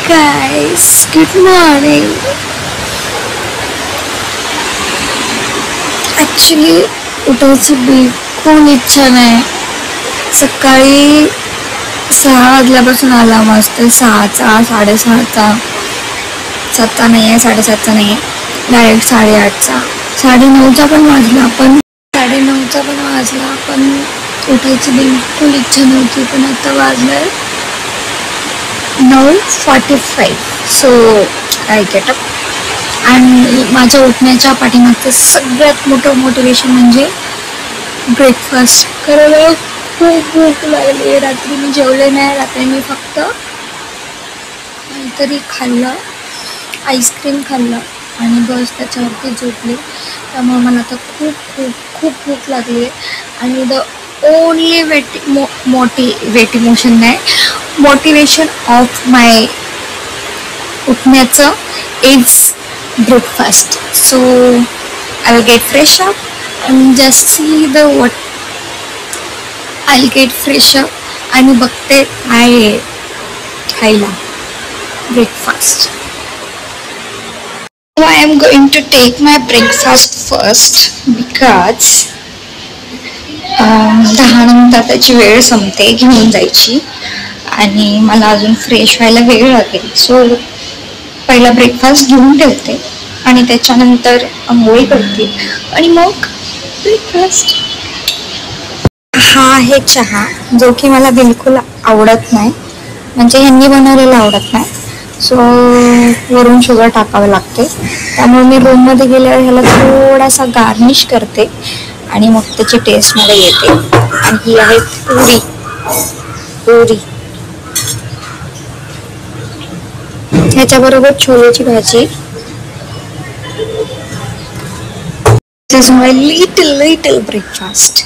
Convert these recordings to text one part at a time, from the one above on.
guys, good morning. Actually उठायची बिलकुल इच्छा नाही. सकाळी 6 वाजल्यापासून अलार्म असते. 6चा 6:30चा 7चा नाही आहे, 7:30चा नाही आहे, डायरेक्ट 8:30चा 9:30चा पण वाजला, पण 9:30चा पण वाजला, पण उठायची बिलकुल इच्छा नव्हती. पण आता वाजलंय 9:45. So I get up. आणि माझ्या उठण्याच्या पाठीमागचं सगळ्यात मोठं मोटिवेशन म्हणजे ब्रेकफास्ट करायला. खूप भूक लागली. रात्री मी जेवले नाही. रात्री मी फक्त काहीतरी खाल्लं, आईस्क्रीम खाल्लं आणि बस त्याच्यावरती झोपले. त्यामुळे मला आता खूप खूप खूप भूक लागली आहे. आणि the only motivation of my उठण्याचं is breakfast. So I'll get fresh up and just see the what I'll get fresh up आणि बघते काय खायला breakfast. So I am going to take my breakfast first because 10 नंतर त्याची वेळ संपते घेऊन जायची आणि मला अजून फ्रेश व्हायला वेळ लागेल. सो पहिला ब्रेकफास्ट घेऊन ठेवते आणि त्याच्यानंतर आंघोळी करते आणि मग ब्रेकफास्ट. हा आहे चहा, जो की मला बिलकुल आवडत नाही, म्हणजे ह्यांनी बनवलेला आवडत नाही. सो वरून शुगर टाकावे लागते. त्यामुळे मी रूममध्ये गेल्यावर ह्याला थोडासा गार्निश करते आणि मग त्याची टेस्ट मला येते. आणि ही आहे पुरी. ह्याच्याबरोबर छोलेची भाजी. This is my little breakfast.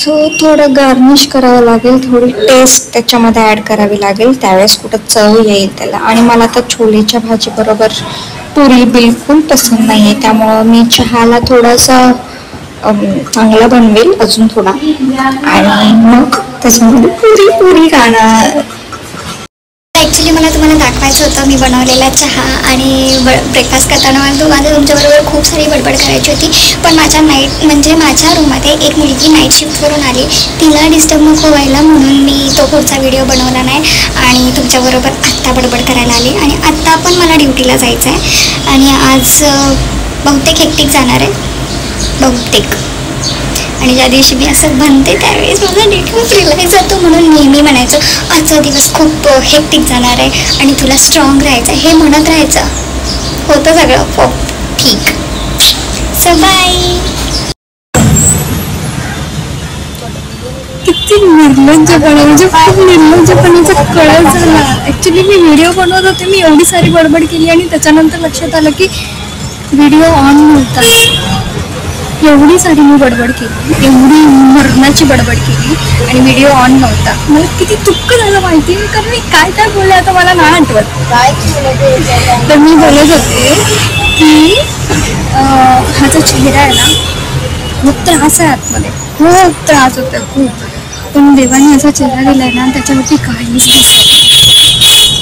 So थोडं गार्निश करावं लागेल, थोडी टेस्ट त्याच्यामध्ये ॲड करावी लागेल, त्यावेळेस कुठं चव येईल त्याला. आणि मला तर छोलेच्या भाजी बरोबर पुरी बिलकुल पसंत नाही आहे. त्यामुळं मी चहाला थोडासा चांगला बनवेल अजून थोडा आणि मग त्याच्यामध्ये पुरी खाणार. ॲक्च्युली मला तुम्हाला दाखवायचं होतं मी बनवलेला चहा. आणि ब्रेकफास्ट करताना मला तुमच्याबरोबर खूप सारी बडबड करायची होती. पण माझ्या रूममध्ये एक मुलगी नाईट शिफ्टवरून आली. तिला डिस्टर्ब नको व्हायला म्हणून मी तो पुढचा व्हिडिओ बनवला नाही आणि तुमच्याबरोबर आत्ता बडबड करायला आली. आणि आत्ता पण मला ड्युटीला जायचं आहे आणि आज बहुतेक हेक्टिक जाणार आहे, बहुतेक. आणि ज्या दिवशी मी असं बनते त्यावेळेस माझा ड्युटीवर रिलाईज जातो. म्हणून नेहमी म्हणायचं आजचा दिवस खूप हेक्टिक जाणार आहे आणि तुला स्ट्रॉंग राहायचं, हे म्हणत राहायचं. होतं सगळं ठीक. So bye. किती निर्लज्जपणा, म्हणजे खूप निर्लज्जपणाचा कळत झाला. ॲक्च्युली मी व्हिडिओ बनवत होते, मी एवढी सारी बडबड केली आणि त्याच्यानंतर लक्षात आलं की व्हिडिओ ऑन नव्हता. एवढी सारी मी बडबड केली, एवढी मरणाची बडबड केली आणि व्हिडिओ ऑन नव्हता. मला किती दुःख झालं माहिती आहे, कारण मी काय बोलले आता मला नाही आठवत. तर मी बोलत होते की हा जो चेहरा आहे ना, खूप त्रास आहे आतमध्ये, खूप त्रास होतो खूप. पण देवाने असा चेहरा दिलाय ना, त्याच्यावरती काहीच दिसत नाही.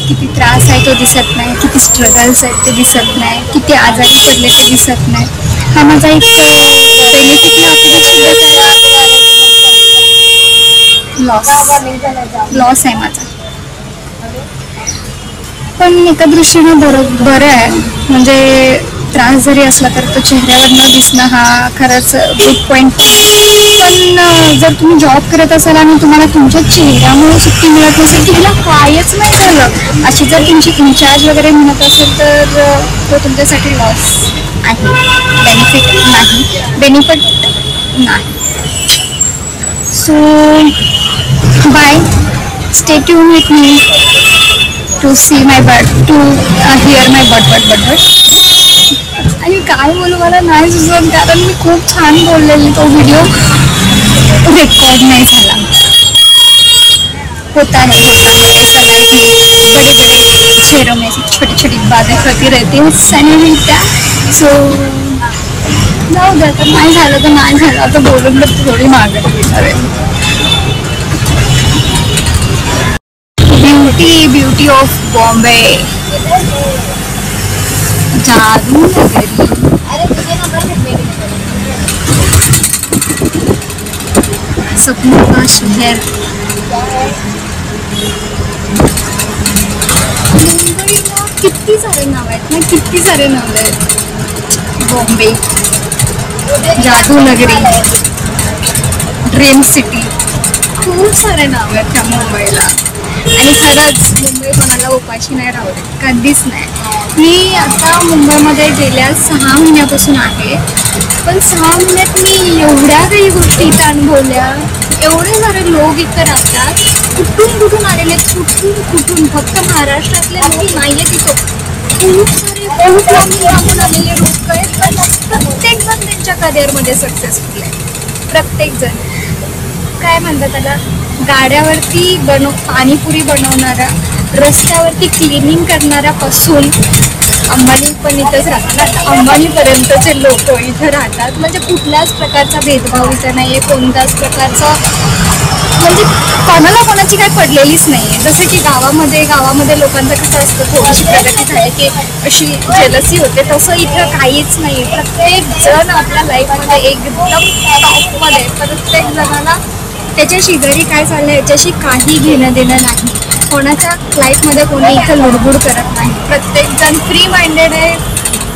किती त्रास आहे तो दिसत नाही, किती स्ट्रगल्स आहेत ते दिसत नाही, किती आजारी पडले ते दिसत नाही. हा माझा एक बेनिफिट लॉस आहे माझा. पण एका दृष्टीनं बरं आहे, म्हणजे त्रास जरी असला तर तो चेहऱ्यावर न दिसणं हा खरंच बिग पॉईंट. पण जर तुम्ही जॉब करत असाल आणि तुम्हाला तुमच्या चेहऱ्यामुळे सुट्टी मिळत नसेल की हिला कायच नाही झालं, अशी जर तुमची इन्चार्ज वगैरे म्हणत असेल तर तो तुमच्यासाठी लॉस आहे, बेनिफिट नाही. So bye, stay tune with me to see my to hear my बडबड. आणि काय बोलू मला नाही सुचत, कारण मी खूप छान बोललेली. तो व्हिडिओ रेकॉर्ड नाही झाला. होता है ऐसा लाइफ में बड़े शहरों में छोटी छोटी बातें होती रहती हैं, सैनिटा. सो जाऊ दे, तर नाही झालं तर नाही झालं, आता बोलून तर थोडी मागे. ब्यूटी ऑफ बॉम्बे, जादू नगरी. सपनों का शहर. मुंबईला किती सारे नाव आहेत ना, किती सारे नाव आहेत. बॉम्बे, जादू नगरी, ड्रीम सिटी, खूप सारे नाव आहेत त्या मुंबईला. आणि खरंच मुंबई कोणाला उपाशी नाही राहू देत, कधीच नाही. मी आता मुंबईमध्ये गेल्या 6 महिन्यापासून आहे, पण 6 महिन्यात मी एवढ्या काही गोष्टी इथं अनुभवल्या. एवढे सारे लोक इथं राहतात, कुठून कुठून आलेले, कुठून फक्त महाराष्ट्रातले लोक नाही आहेत इथं. खूप सारे खूप लांबून आलेले लोक आहेत, पण प्रत्येक जण त्यांच्या करिअरमध्ये सक्सेसफुल आहे. प्रत्येक जण काय म्हणतात त्याला, गाड्यावरती पाणीपुरी बनवणारा, रस्त्यावरती क्लिनिंग करणाऱ्यापासून अंबानी पण इथंच राहतात. अंबानीपर्यंतचे लोक इथं राहतात. म्हणजे कुठल्याच प्रकारचा भेदभाव इथं नाही आहे, कोणत्याच प्रकारचा म्हणजे कोणाला कोणाची काही पडलेलीच नाही आहे. जसं की गावामध्ये लोकांचं कसं असतं, थोडीशी प्रगती झाली की अशी जेलसी होते, तसं इथं काहीच नाही आहे. प्रत्येक जण आपल्या लाईफमध्ये एकदम टॉपमध्ये, प्रत्येक जणाला त्याच्या शेजारी काय चाललं याच्याशी काही घेणं देणं नाही. कोणाच्या लाईफमध्ये कोणी इथं लुडबुड करत नाही. प्रत्येकजण फ्री माइंडेड आहे,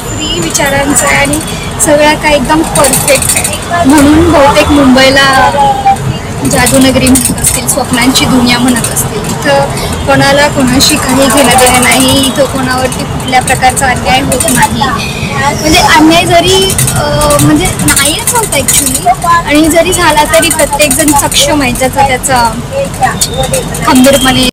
फ्री विचारांचं आहे आणि सगळं काय एकदम परफेक्ट आहे. म्हणून बहुतेक मुंबईला जादूनगरी म्हणत असतील, स्वप्नांची दुनिया म्हणत असतील. इथं कोणाला कोणाशी काही घेणं देणं नाही. इथं कोणावरती कुठल्या प्रकारचा अन्याय होत नाही. म्हणजे अन्याय जरी म्हणजे नाहीच होत ॲक्च्युली, आणि जरी झाला तरी प्रत्येकजण सक्षम आहे, ज्याचा त्याचा खंबीरपणे